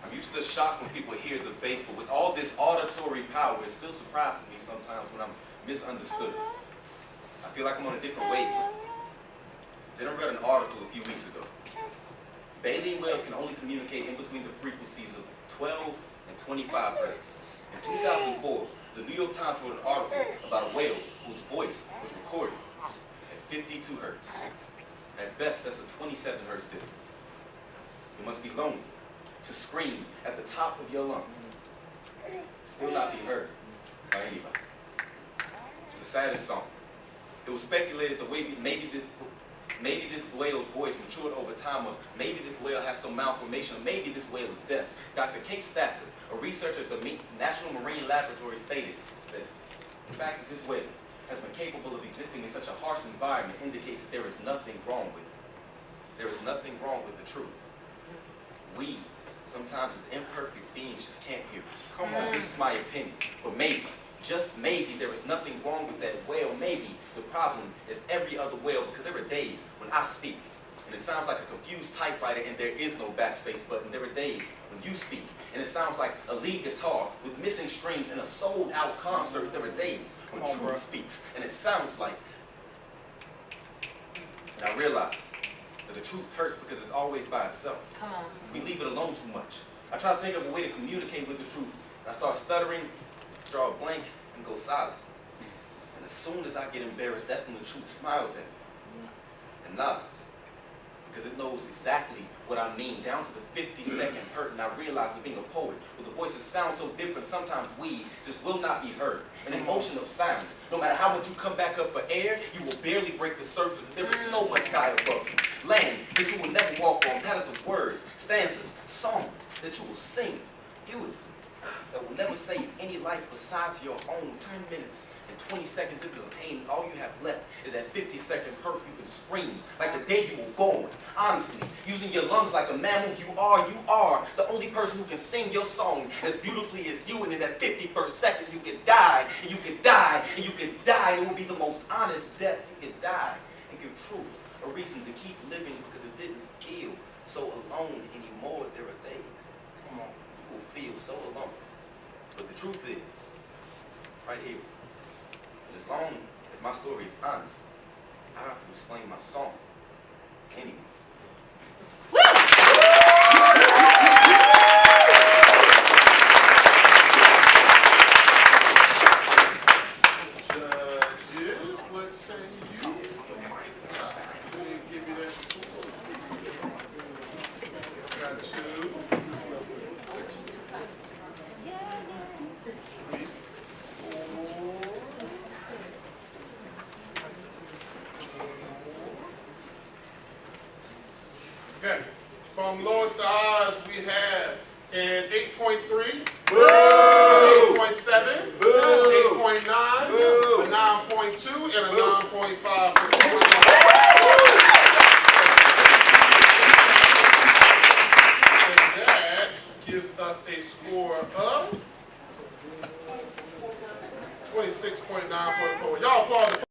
I'm usually shocked when people hear the bass, but with all this auditory power, it still surprises me sometimes when I'm misunderstood. I feel like I'm on a different wavelength. Then I read an article a few weeks ago. Baleen whales can only communicate in between the frequencies of 12 and 25 hertz. In 2004, the New York Times wrote an article about a whale whose voice was recorded at 52 hertz. At best, that's a 27 hertz difference. It must be lonely to scream at the top of your lungs, still not be heard by anybody. It's the saddest song. It was speculated that maybe this whale's voice matured over time, or maybe this whale has some malformation, or maybe this whale is deaf. Dr. Kate Stafford, a researcher at the National Marine Laboratory, stated that the fact that this whale has been capable of existing in such a harsh environment indicates that there is nothing wrong with it. There is nothing wrong with the truth. We, sometimes as imperfect beings, just can't hear it. Come on, this is my opinion, but maybe, just maybe, there is nothing wrong with that whale. Maybe the problem is every other whale, because there are days when I speak and it sounds like a confused typewriter and there is no backspace button. There are days when you speak and it sounds like a lead guitar with missing strings in a sold-out concert. There are days when truth speaks and it sounds like... And I realize that the truth hurts because it's always by itself. Come on. We leave it alone too much. I try to think of a way to communicate with the truth. And I start stuttering, draw a blank, and go silent. And as soon as I get embarrassed, that's when the truth smiles at me and nods. Because it knows exactly what I mean, down to the 50-second hurt. And I realize that being a poet, with a voice that sounds so different, sometimes we just will not be heard. An emotion of sound. No matter how much you come back up for air, you will barely break the surface. There is so much sky above you. Land that you will never walk on. Patterns of words, stanzas, songs that you will sing beautifully. That will never save any life besides your own. 2 minutes and 20 seconds into the pain, all you have left is that 50-second hurt. You can scream like the day you were born. Honestly, using your lungs like a mammal, you are the only person who can sing your song as beautifully as you. And in that 51st second, you can die, and you can die, and you can die. It will be the most honest death. You can die and give truth a reason to keep living, because it didn't feel so alone anymore. There are days you will feel so alone. But the truth is, right here, as long as my story is honest, I don't have to explain my song to anyone. Judges, what say you? Let me give you that score. Got 2. Okay, from lowest to highest, we have an 8.3, 8.7, 8.9, a 9.2, and a 9.5 for the